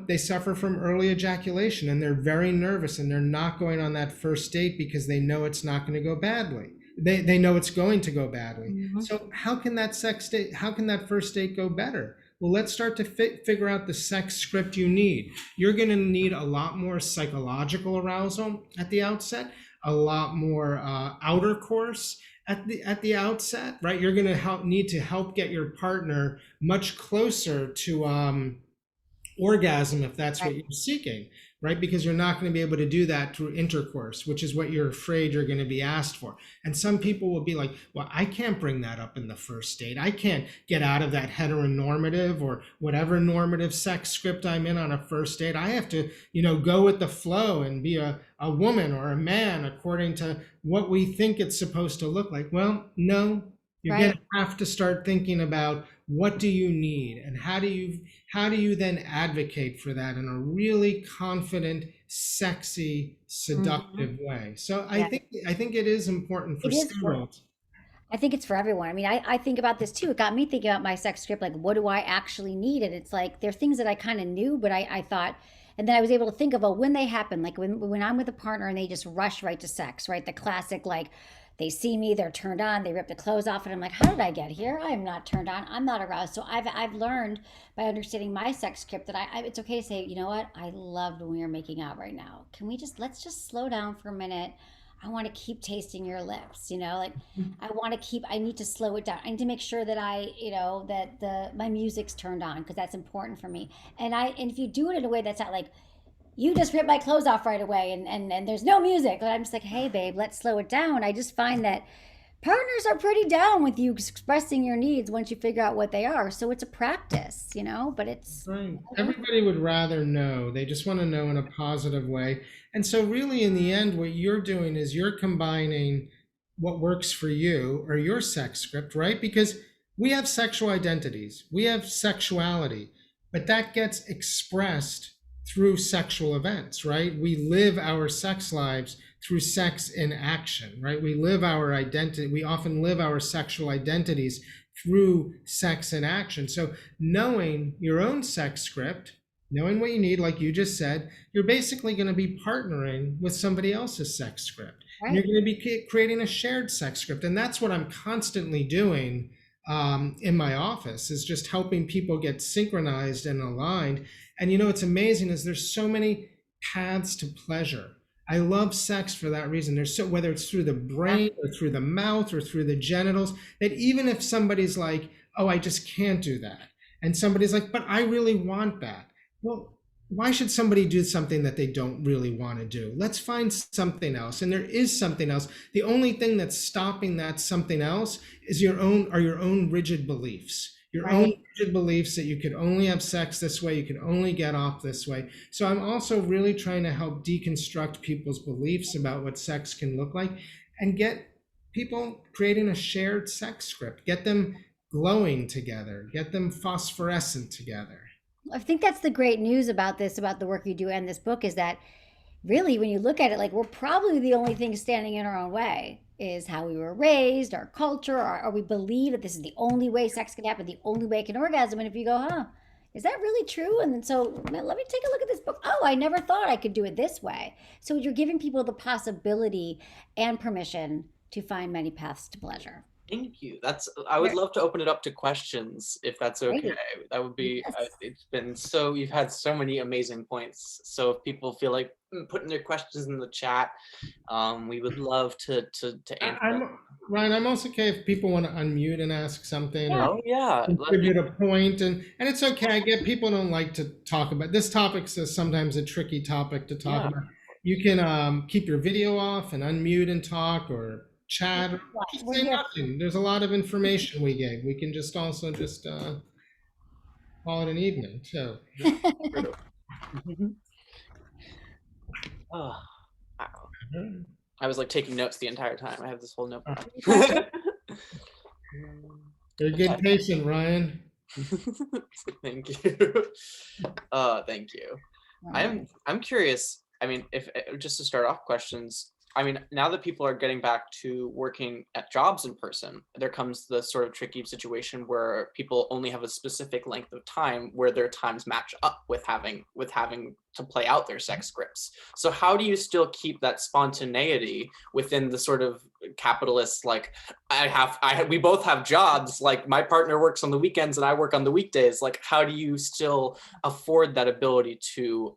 S2: they suffer from early ejaculation and they're very nervous and they're not going on that first date because they know it's not going to go badly. They know it's going to go badly. Mm-hmm. So how can that first date go better? Well, let's start to figure out the sex script you need. You're going to need a lot more psychological arousal at the outset, a lot more outer course at the outset, right? You're going to need to help get your partner much closer to orgasm if that's what
S3: Right.
S2: you're seeking, right? Because you're not going to be able to do that through intercourse, which is what you're afraid you're going to be asked for. And some people will be like, well, I can't bring that up in the first date. I can't get out of that heteronormative or whatever normative sex script I'm in on a first date. I have to, go with the flow and be a woman or a man according to what we think it's supposed to look like. Well, no, you're going
S3: Right.
S2: to have to start thinking about what do you need and how do you then advocate for that in a really confident, sexy,
S3: Mhm.
S2: seductive way. So I
S3: Yeah.
S2: think I think it is important for
S3: It is for,
S2: several.
S3: I think it's for everyone. I mean, I think about this too. It got me thinking about my sex script, like what do I actually need? And it's like there are things that I kind of knew, but I thought, and then I was able to think of, oh, when they happen, like when I'm with a partner and they just rush right to sex, right? The classic, like they see me, they're turned on, they rip the clothes off, and I'm like, how did I get here? I'm not turned on, I'm not aroused. So I've learned by understanding my sex script that it's okay to say, you know what, I loved when we were making out right now. Can we just let's just slow down for a minute. I want to keep tasting your lips, like I need to slow it down. I need to make sure that that my music's turned on because that's important for me. And if you do it in a way that's not like, you just ripped my clothes off right away and there's no music. And I'm just like, hey babe, let's slow it down. I just find that partners are pretty down with you expressing your needs once you figure out what they are. So it's a practice, but it's
S2: Right. Everybody would rather know. They just want to know in a positive way. And so, really, in the end, what you're doing is you're combining what works for you or your sex script, right? Because we have sexual identities, we have sexuality, but that gets expressed through sexual events, right? We live our sex lives through sex in action, right? We live our identity, we often live our sexual identities through sex in action. So, knowing your own sex script, knowing what you need, like you just said, you're basically going to be partnering with somebody else's sex script. And you're
S3: right.
S2: going to be creating a shared sex script. And that's what I'm constantly doing in my office, is just helping people get synchronized and aligned. And it's amazing is there's so many paths to pleasure. I love sex for that reason. There's so whether it's through the
S3: Yeah.
S2: brain or through the mouth or through the genitals, that even if somebody's like, oh, I just can't do that, and somebody's like, but I really want that. Well, why should somebody do something that they don't really want to do? Let's find something else. And there is something else. The only thing that's stopping that something else is your own rigid beliefs. Your own
S3: Right.
S2: rigid beliefs that you could only have sex this way, you can only get off this way. So I'm also really trying to help deconstruct people's beliefs about what sex can look like and get people creating a shared sex script, get them glowing together, get them phosphorescent together.
S3: I think that's the great news about this, about the work you do and this book, is that really, when you look at it, like we're probably the only thing standing in our own way is how we were raised, our culture, or we believe that this is the only way sex can happen, the only way it can orgasm. And if you go, huh, is that really true? And then so, man, let me take a look at this book. Oh, I never thought I could do it this way. So you're giving people the possibility and permission to find many paths to pleasure.
S1: Thank you. I would
S3: Very
S1: love to open it up to questions if that's okay.
S3: great.
S1: That would be,
S3: Yes.
S1: it's been you've had so many amazing points. So if people feel like putting their questions in the chat, we would love to answer them.
S2: I'm Ryan. I'm also okay if people want to unmute and ask something or
S3: Yeah.
S1: Oh yeah.
S2: contribute a point, and it's okay. I get people don't like to talk about this topic, so sometimes a tricky topic to talk
S1: Yeah.
S2: about. You can keep your video off and unmute and talk or chat or just
S3: We're
S2: say
S3: here.
S2: nothing. There's a lot of information we gave. We can just also just call it an evening. So
S1: True. Oh, wow. I was like taking notes the entire time. I have this whole notebook.
S2: you're a good patient, Ryan.
S1: Thank you. Thank you. I'm curious. I mean, if just to start off questions, I mean, now that people are getting back to working at jobs in person, there comes the sort of tricky situation where people only have a specific length of time where their times match up with having to play out their sex scripts. So how do you still keep that spontaneity within the sort of capitalist, like we both have jobs, like my partner works on the weekends and I work on the weekdays. Like, how do you still afford that ability to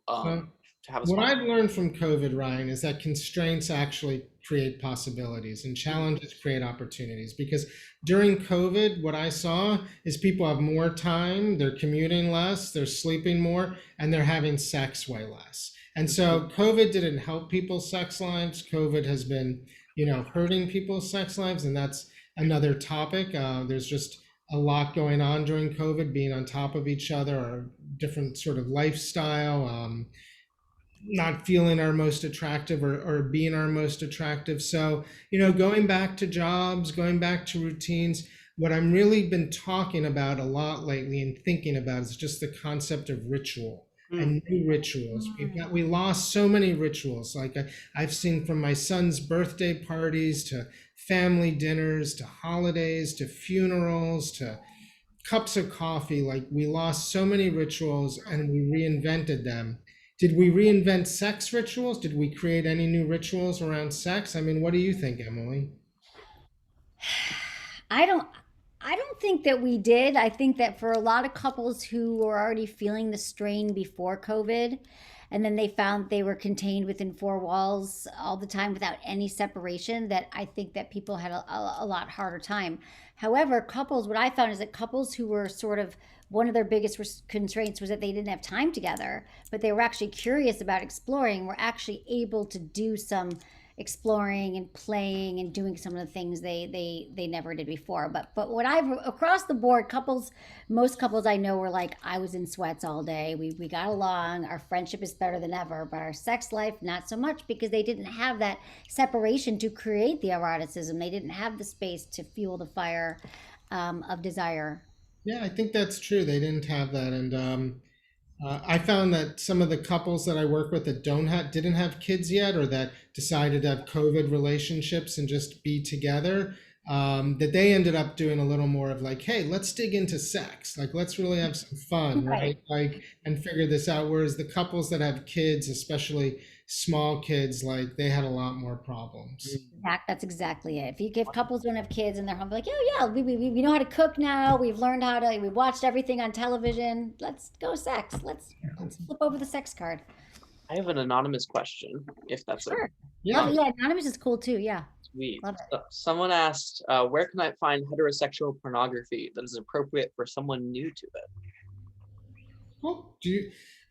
S1: to have us
S2: What
S1: fun.
S2: I've learned from COVID, Ryan, is that constraints actually create possibilities and challenges create opportunities. Because during COVID, what I saw is people have more time, they're commuting less, they're sleeping more, and they're having sex way less. And so COVID didn't help people's sex lives. COVID has been, hurting people's sex lives, and that's another topic. There's just a lot going on during COVID, being on top of each other, or different sort of lifestyle. Not feeling our most attractive, or being our most attractive. So, going back to jobs, going back to routines, what I'm really been talking about a lot lately and thinking about is just the concept of ritual
S1: Mm.
S2: and new rituals. We lost so many rituals. Like I've seen from my son's birthday parties to family dinners to holidays to funerals to cups of coffee. Like we lost so many rituals and we reinvented them. Did we reinvent sex rituals? Did we create any new rituals around sex? I mean, what do you think, Emily?
S3: I don't I don't think that we did. I think that for a lot of couples who were already feeling the strain before COVID, and then they found they were contained within four walls all the time without any separation, that I think that people had a lot harder time. However, couples, what I found is that couples who were sort of, one of their biggest constraints was that they didn't have time together, but they were actually curious about exploring, were actually able to do some exploring and playing and doing some of the things they never did before. But what I've across the board, couples, most couples I know were like, I was in sweats all day. We got along. Our friendship is better than ever, but our sex life not so much, because they didn't have that separation to create the eroticism. They didn't have the space to fuel the fire of desire.
S2: Yeah, I think that's true. They didn't have that, and I found that some of the couples that I work with that didn't have kids yet, or that decided to have COVID relationships and just be together, that they ended up doing a little more of like, hey, let's dig into sex, like let's really have some fun,
S3: Right.
S2: right? Like, and figure this out. Whereas the couples that have kids, especially small kids, like they had a lot more problems.
S3: That's exactly it. If you give couples don't have kids and they're home, like, oh yeah, we know how to cook now. We've learned how to. We watched everything on television. Let's go sex. Let's flip over the sex card.
S1: I have an anonymous question, if that's
S3: Sure.
S2: Yeah.
S3: Love it. Yeah, anonymous is cool too. Yeah,
S1: sweet.
S3: love it.
S1: Someone asked, where can I find heterosexual pornography that is appropriate for someone new to it?
S2: Well,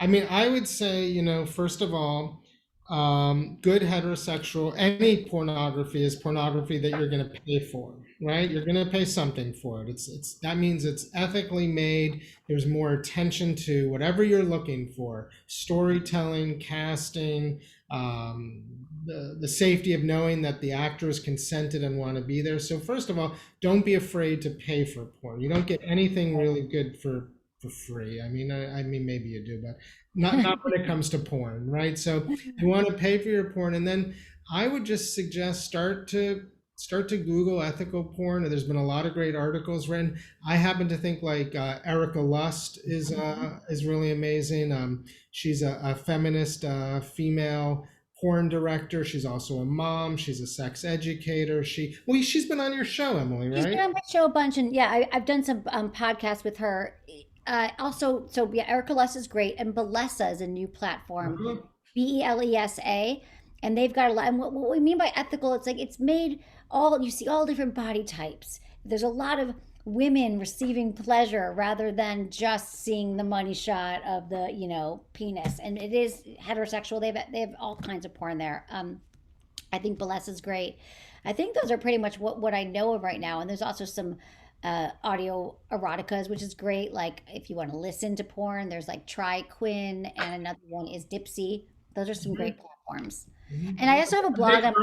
S2: I mean, I would say, first of all, good heterosexual, any pornography is pornography that you're going to pay for, right? You're going to pay something for it. That means it's ethically made. There's more attention to whatever you're looking for, storytelling, casting, the safety of knowing that the actors consented and want to be there. So first of all, don't be afraid to pay for porn. You don't get anything really good for free. I mean, maybe you do, but not when it comes to porn, right? So you want to pay for your porn, and then I would just suggest start to Google ethical porn. There's been a lot of great articles written. I happen to think like Erica Lust is really amazing. She's a feminist female porn director. She's also a mom. She's a sex educator. She's been on your show, Emily,
S3: She's been
S2: right?
S3: on my show a bunch, and yeah, I've done some podcasts with her. Also, so yeah, Erica Less is great, and Belessa is a new platform,
S2: Mhm.
S3: Belesa, and they've got a lot. And what we mean by ethical, it's like it's made all, you see all different body types. There's a lot of women receiving pleasure rather than just seeing the money shot of the penis, and it is heterosexual. They have all kinds of porn there. I think Belessa is great. I think those are pretty much what I know of right now. And there's also some audio eroticas, which is great. Like if you want to listen to porn, there's like Try Quinn, and another one is Dipsy. Those are some great platforms. And I also have a blog on.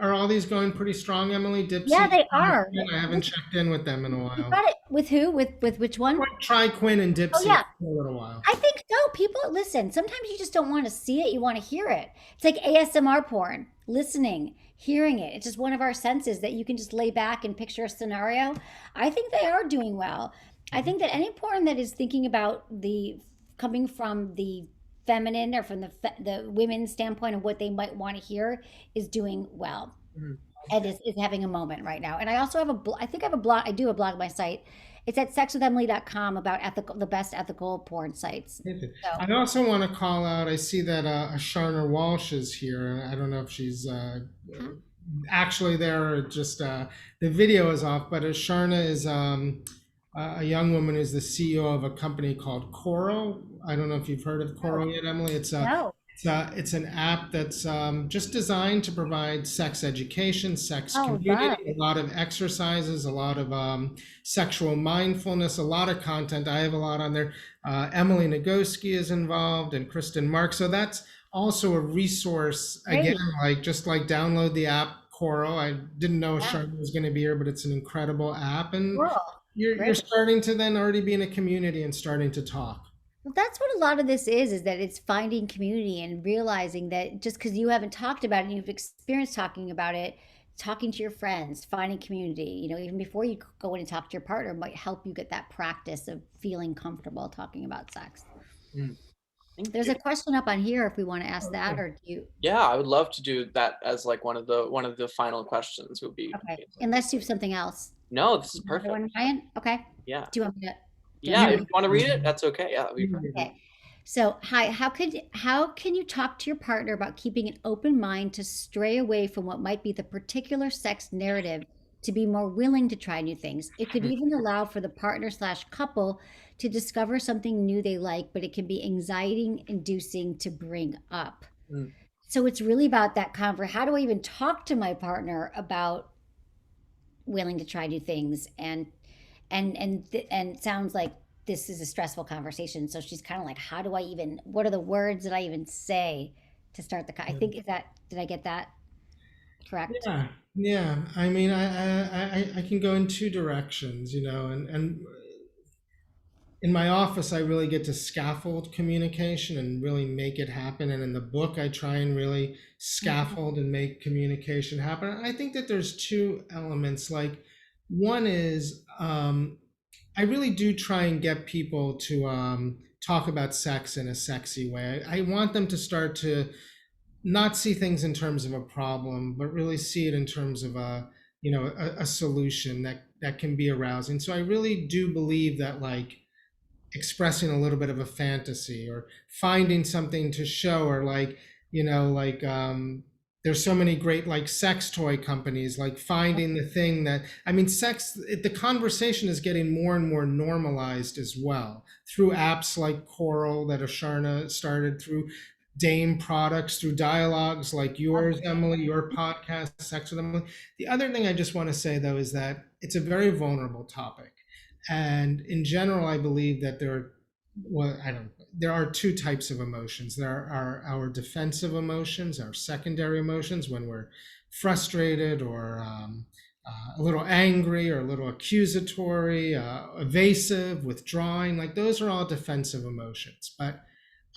S2: Are all these going pretty strong, Emily?
S3: Yeah,
S2: Dipsy?
S3: they are.
S2: I haven't checked in with them in a
S3: You
S2: while.
S3: got it with who? With which one?
S2: Try Quinn and
S3: Oh
S2: Dipsy
S3: yeah,
S2: for a little while.
S3: I think so. People listen. Sometimes you just don't want to see it; you want to hear it. It's like ASMR porn, listening, hearing it. It's just one of our senses that you can just lay back and picture a scenario. I think they are doing well. I think that any porn that is thinking about the coming from the feminine or from the women's standpoint of what they might want to hear is doing well,
S1: Mhm.
S3: and is having a moment right now. And I also have I think I have a blog. I do a blog on my site, It's at sexwithemily.com about the best ethical porn sites. So,
S2: I also want to call out. I see that Sharna Walsh is here. I don't know if she's
S3: huh?
S2: actually there or just the video is off. But Sharna is a young woman who's the CEO of a company called Coro. I don't know if you've heard of Coro yet, Emily.
S3: No.
S2: It's an app that's just designed to provide sex education, sex
S3: Oh, love.
S2: community, a lot of exercises, a lot of sexual mindfulness, a lot of content. I have a lot on there. Emily Nagoski is involved and Kristen Mark. So that's also a resource. Again,
S3: Great.
S2: just like download the app Coro. I didn't know
S3: Yeah.
S2: Charlotte was going to be here, but it's an incredible app. And
S3: Cool.
S2: you're
S3: Great.
S2: starting to then already be in a community and starting to talk.
S3: Well, that's what a lot of this is that it's finding community and realizing that just because you haven't talked about it and you've experienced talking about it, talking to your friends, finding community, even before you go in and talk to your partner might help you get that practice of feeling comfortable talking about sex.
S1: Mm, thank
S3: There's
S1: you.
S3: a question up on here if we want to ask that,
S2: Okay.
S3: or do you?
S1: Yeah, I would love to do that as like one of the final questions would be
S3: Okay,
S1: amazing.
S3: unless you have something else.
S1: No, this is
S3: Another
S1: perfect.
S3: one, Ryan? Okay.
S1: Yeah.
S3: Do you want me to? Do you
S1: Yeah,
S3: want
S1: if
S3: me
S1: you want to read it,
S2: Yeah.
S1: that's okay. Yeah, that'd be perfect.
S3: Okay. So, hi, how can you talk to your partner about keeping an open mind to stray away from what might be the particular sex narrative to be more willing to try new things? It could even allow for the partner slash couple to discover something new they like, but it can be anxiety inducing to bring up.
S1: Mm,
S3: So it's really about that how do I even talk to my partner about willing to try new things and it sounds like this is a stressful conversation, so she's kind of like, how do I even, what are the words that I even say to start I think, is that, did I get that correct?
S2: Yeah, yeah. I mean, I can go in two directions, and in my office, I really get to scaffold communication and really make it happen. And in the book, I try and really
S3: Mhm.
S2: scaffold and make communication happen. I think that there's two elements. Like, one is I really do try and get people to talk about sex in a sexy way. I want them to start to not see things in terms of a problem, but really see it in terms of a solution that can be arousing. So I really do believe that, like, expressing a little bit of a fantasy or finding something to show, or like, there's so many great like sex toy companies, like finding the thing that, I mean, the conversation is getting more and more normalized as well through apps like Coral that Asharna started, through Dame products, through dialogues like yours, Emily, your podcast, Sex with Emily. The other thing I just want to say, though, is that it's a very vulnerable topic. And in general, I believe that there are two types of emotions. There are our defensive emotions, our secondary emotions, when we're frustrated or a little angry or a little accusatory, evasive, withdrawing. Like, those are all defensive emotions. But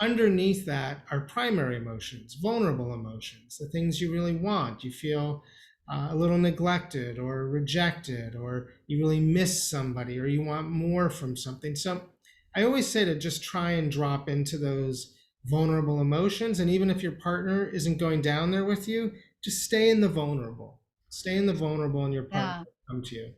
S2: underneath that are primary emotions, vulnerable emotions, the things you really want. You feel a little neglected or rejected, or you really miss somebody, or you want more from something. So I always say to just try and drop into those vulnerable emotions. And even if your partner isn't going down there with you, just stay in the vulnerable. Stay in the vulnerable, and your partner
S3: Yeah.
S2: will come to you.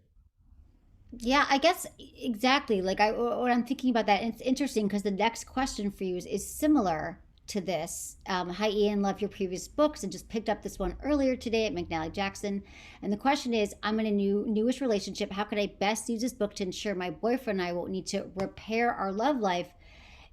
S3: Yeah, I guess exactly. Like when I'm thinking about that, and it's interesting because the next question for you is similar to this. Hi, Ian. Love your previous books and just picked up this one earlier today at McNally Jackson. And the question is, I'm in a newish relationship. How could I best use this book to ensure my boyfriend and I won't need to repair our love life?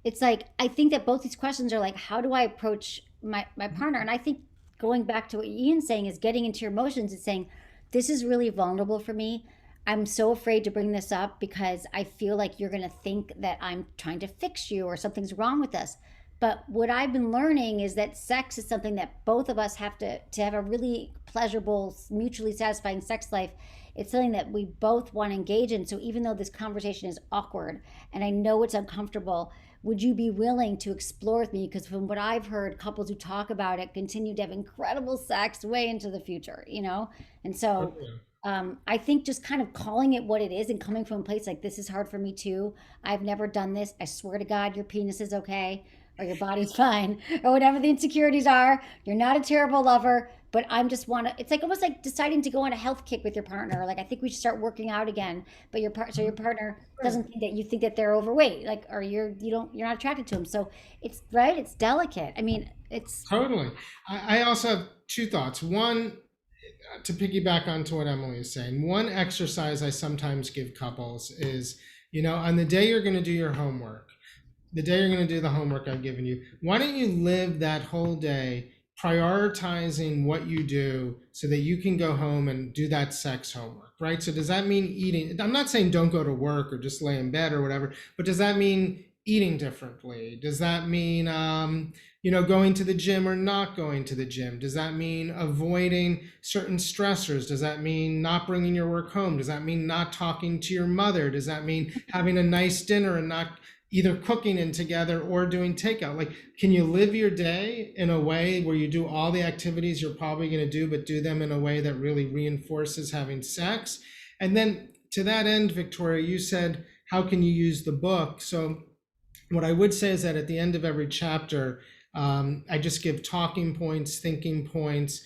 S3: It's like, I think that both these questions are like, how do I approach my partner? And I think going back to what Ian's saying is getting into your emotions and saying, this is really vulnerable for me. I'm so afraid to bring this up because I feel like you're going to think that I'm trying to fix you or something's wrong with us. But what I've been learning is that sex is something that both of us have to have a really pleasurable, mutually satisfying sex life. It's something that we both want to engage in. So even though this conversation is awkward and I know it's uncomfortable, would you be willing to explore with me? Because from what I've heard, couples who talk about it continue to have incredible sex way into the future. And so
S2: Okay.
S3: I think just kind of calling it what it is and coming from a place like, this is hard for me too. I've never done this. I swear to God, your penis is okay or your body's fine or whatever the insecurities are. You're not a terrible lover. but I'm just want to, it's like almost like deciding to go on a health kick with your partner. Like, I think we should start working out again, but so your partner doesn't think that you think that they're overweight, like, or you're not attracted to them. So it's right. It's delicate. I mean, it's,
S2: Totally. I also have two thoughts. One, to piggyback onto what Emily is saying, one exercise I sometimes give couples is, on the day you're going to do your homework, the day you're going to do the homework I've given you, why don't you live that whole day prioritizing what you do so that you can go home and do that sex homework, right? So does that mean eating? I'm not saying don't go to work or just lay in bed or whatever, but does that mean eating differently? Does that mean, going to the gym or not going to the gym? Does that mean avoiding certain stressors? Does that mean not bringing your work home? Does that mean not talking to your mother? Does that mean having a nice dinner and not either cooking in together or doing takeout? Like, can you live your day in a way where you do all the activities you're probably going to do, but do them in a way that really reinforces having sex? And then to that end, Victoria, you said, how can you use the book? So what I would say is that at the end of every chapter, I just give talking points, thinking points,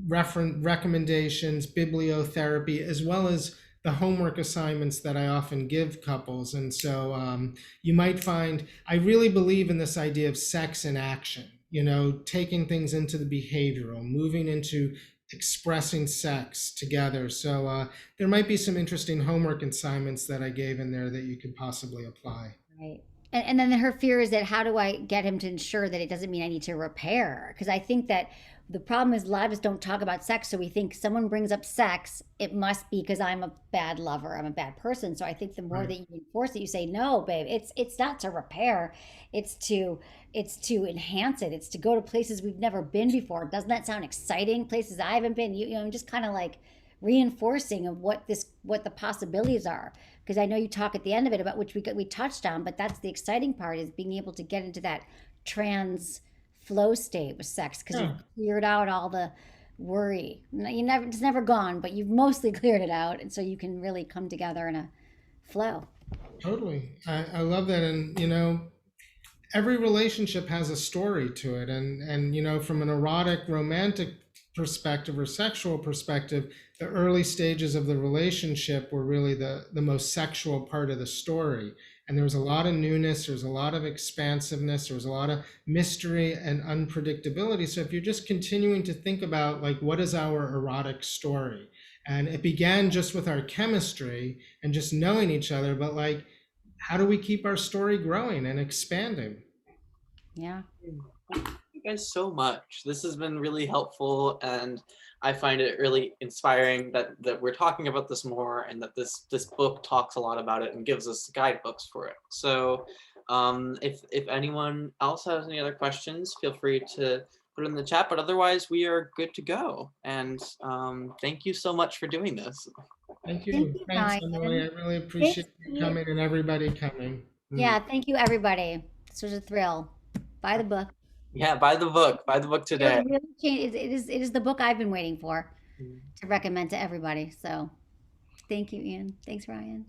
S2: recommendations, bibliotherapy, as well as the homework assignments that I often give couples. And so you might find, I really believe in this idea of sex in action, taking things into the behavioral, moving into expressing sex together. So there might be some interesting homework assignments that I gave in there that you could possibly apply.
S3: right. And then her fear is that, how do I get him to ensure that it doesn't mean I need to repair? Because I think that the problem is a lot of us don't talk about sex. So we think someone brings up sex, it must be because I'm a bad lover, I'm a bad person. So I think the more
S2: Right.
S3: that you enforce it, you say, no, babe, it's not to repair, it's to enhance it. It's to go to places we've never been before. Doesn't that sound exciting? Places I haven't been, just kind of like reinforcing of what the possibilities are. Because I know you talk at the end of it about, which we touched on, but that's the exciting part, is being able to get into that trans flow state with sex, because
S2: Yeah.
S3: you've cleared out all the worry. It's never gone, but you've mostly cleared it out, and so you can really come together in a flow.
S2: Totally. I love that. And, every relationship has a story to it. And, from an erotic, romantic perspective or sexual perspective, the early stages of the relationship were really the most sexual part of the story. And there was a lot of newness, there was a lot of expansiveness, there was a lot of mystery and unpredictability. So if you're just continuing to think about, like, what is our erotic story? And it began just with our chemistry and just knowing each other, but like, how do we keep our story growing and expanding?
S3: Yeah.
S1: Thank you guys so much. This has been really helpful, and I find it really inspiring that we're talking about this more, and that this book talks a lot about it and gives us guidebooks for it. So if anyone else has any other questions, feel free to put it in the chat, but otherwise we are good to go. And thank you so much for doing this.
S2: Thank
S3: Thank
S2: you.
S3: you,
S2: Thanks, Emily. I
S3: Ryan.
S2: really
S3: Thanks,
S2: appreciate you
S3: Ian.
S2: coming and everybody coming.
S3: Yeah, thank you, everybody. This was a thrill. Buy the book.
S1: Yeah, buy the book. Buy the book
S3: It'll
S1: today.
S3: really change. It is the book I've been waiting for to recommend to everybody. So thank you, Ian. Thanks, Ryan.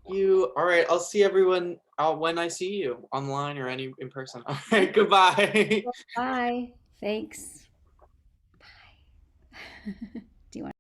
S1: You. All right. I'll see everyone when I see you online or any in person. All right. Goodbye.
S3: Bye. Thanks. Bye. Do you want